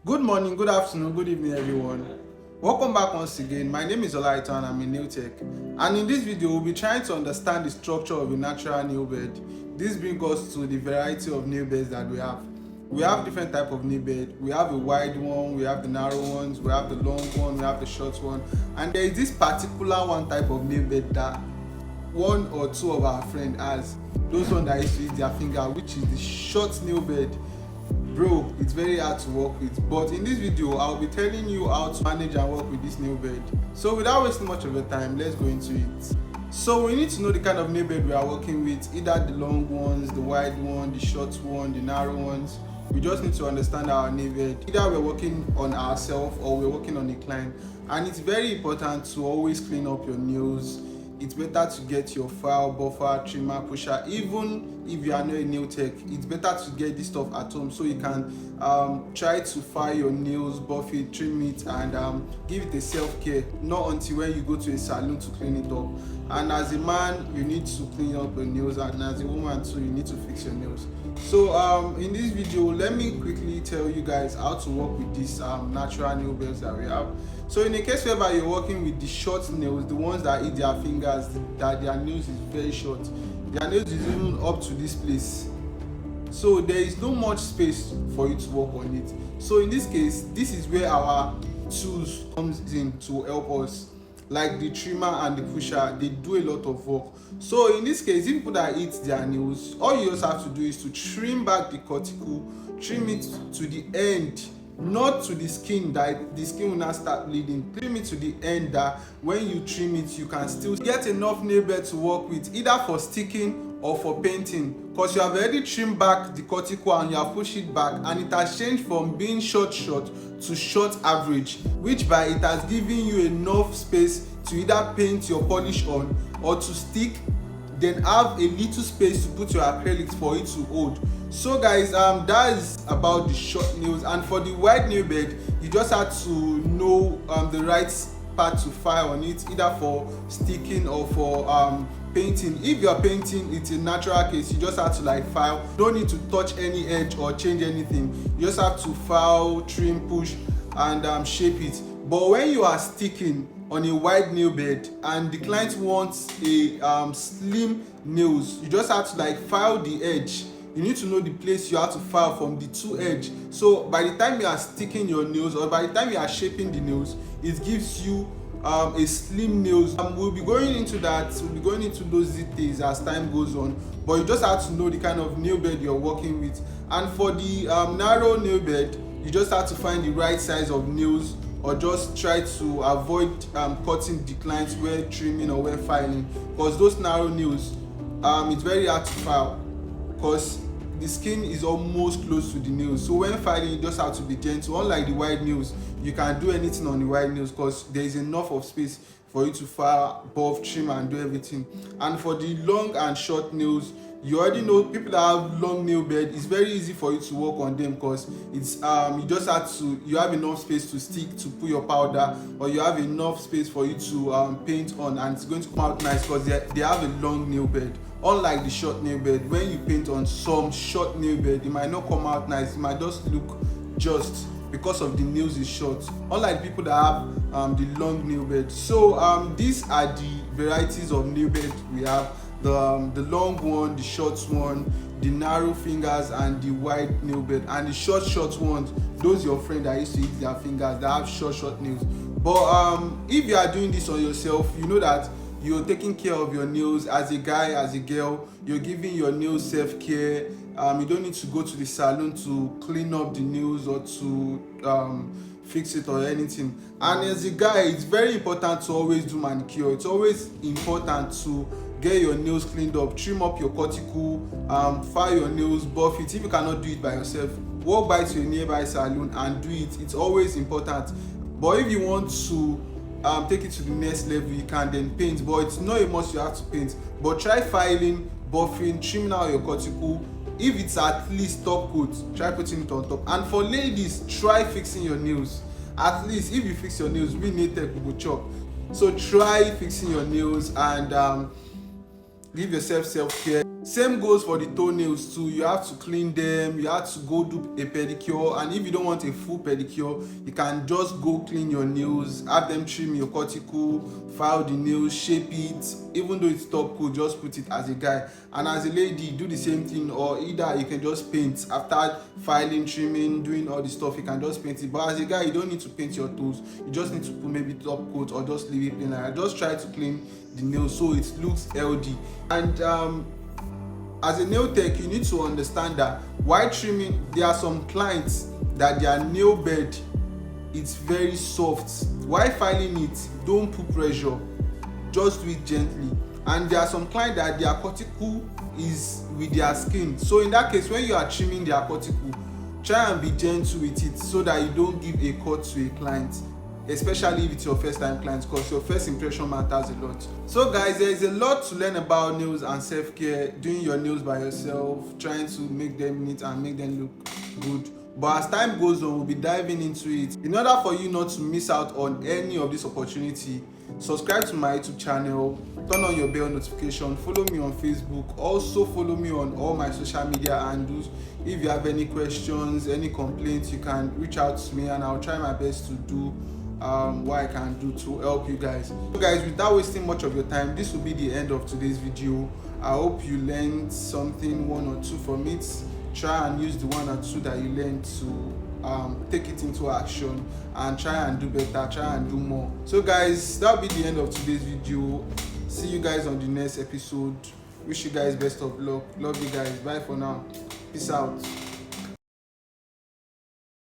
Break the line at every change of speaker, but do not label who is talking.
Good morning, good afternoon, good evening, everyone. Welcome back once again. My name is Olaito and I'm a nail tech. And in this video, we'll be trying to understand the structure of a natural nail bed. This brings us to the variety of nail beds that we have. We have different type of nail bed. We have a wide one, we have the narrow ones, we have the long one, we have the short one. And there is this particular one type of nail bed that one or two of our friends has. Those ones that used to use their finger, which is the short nail bed. Bro, it's very hard to work with, but in this video I'll be telling you how to manage and work with this nail bed. So without wasting much of your time, let's go into it. So we need to know the kind of nail bed we are working with, either the long ones, the wide one, the short one, the narrow ones. We just need to understand our nail bed. Either we're working on ourselves or we're working on a client, and it's very important to always clean up your nails. It's better to get your file, buffer, trimmer, pusher. Even if you are not a nail tech, it's better to get this stuff at home so you can try to file your nails, buff it, trim it, and give it a self-care, not until when you go to a salon to clean it up. And as a man, you need to clean up your nails, and as a woman too, you need to fix your nails. So in this video, let me quickly tell you guys how to work with these natural nail beds that we have. So in a case whereby you're working with the short nails, the ones that eat their fingers, that their nails is very short, their nails is even up to this place, so there is no much space for you to work on it. So in this case, this is where our tools comes in to help us, like the trimmer and the pusher. They do a lot of work. So in this case, if people that eat their nails, all you just have to do is to trim back the cuticle, trim it to the end, not to the skin, that the skin will not start bleeding. Trim it to the end, that when you trim it, you can still get enough nail bed to work with, either for sticking or for painting, because you have already trimmed back the cuticle and you have pushed it back, and it has changed from being short to short average, which by it has given you enough space to either paint your polish on or to stick, then have a little space to put your acrylics for it to hold. So guys, that is about the short nails. And for the wide nail bed, you just have to know the right part to file on it, either for sticking or for painting. If you are painting, it's a natural case, you just have to like file. You don't need to touch any edge or change anything. You just have to file, trim, push, and shape it. But when you are sticking on a wide nail bed and the client wants a slim nails, you just have to like file the edge. You need to know the place you have to file from the two edge. So by the time you are sticking your nails, or by the time you are shaping the nails, it gives you a slim nails. We'll be going into that, we'll be going into those details as time goes on, but you just have to know the kind of nail bed you're working with. And for the narrow nail bed, you just have to find the right size of nails, or just try to avoid cutting the clients when trimming or when filing, because those narrow nails, it's very hard to file because the skin is almost close to the nails. So when filing, you just have to be gentle. Unlike the wide nails, you can do anything on the wide nails because there is enough of space for you to file, buff, trim, and do everything. And for the long and short nails, you already know, people that have long nail bed, it's very easy for you to work on them because it's you just have to, you have enough space to stick, to put your powder, or you have enough space for you to paint on, and it's going to come out nice because they have a long nail bed. Unlike the short nail bed, when you paint on some short nail bed, it might not come out nice, it might just look just because of the nails is short, unlike people that have the long nail bed. So these are the varieties of nail bed we have: the long one, the short one, the narrow fingers, and the wide nail bed. And the short ones, those your friend that used to eat their fingers, that have short nails. But if you are doing this on yourself, you know that you're taking care of your nails. As a guy, as a girl, you're giving your nails self-care. You don't need to go to the salon to clean up the nails or to fix it or anything. And as a guy, it's very important to always do manicure. It's always important to get your nails cleaned up, trim up your cuticle, file your nails, buff it. If you cannot do it by yourself, walk by to a nearby salon and do it. It's always important. But if you want to take it to the next level, you can then paint, but it's not a must you have to paint. But try filing, buffing, trimming out your cuticle. If it's at least top coat, try putting it on top. And for ladies, try fixing your nails. At least if you fix your nails, we nail tech will chop. So try fixing your nails and give yourself self-care. Same goes for the toenails too. You have to clean them, you have to go do a pedicure, and if you don't want a full pedicure, you can just go clean your nails, have them trim your cuticle, file the nails, shape it. Even though it's top coat, just put it as a guy. And as a lady, do the same thing, or either you can just paint after filing, trimming, doing all the stuff. You can just paint it. But as a guy, you don't need to paint your toes, you just need to put maybe top coat or just leave it plain like that. Just try to clean the nails so it looks healthy. And as a nail tech, you need to understand that while trimming, there are some clients that their nail bed is very soft. While filing it, don't put pressure, just do it gently. And there are some clients that their cuticle is with their skin, so in that case, when you are trimming their cuticle, try and be gentle with it so that you don't give a cut to a client, especially if it's your first time client, because your first impression matters a lot. So guys, there is a lot to learn about nails and self-care, doing your nails by yourself, trying to make them neat and make them look good. But as time goes on, we'll be diving into it. In order for you not to miss out on any of this opportunity, subscribe to my YouTube channel, turn on your bell notification, follow me on Facebook, also follow me on all my social media handles. If you have any questions, any complaints, you can reach out to me and I'll try my best to do what I can do to help you guys. So guys, without wasting much of your time, this will be the end of today's video. I hope you learned something, one or two from it. Try and use the one or two that you learned to take it into action and try and do better, try and do more. So guys, that'll be the end of today's video. See you guys on the next episode. Wish you guys best of luck. Love you guys. Bye for now. Peace out.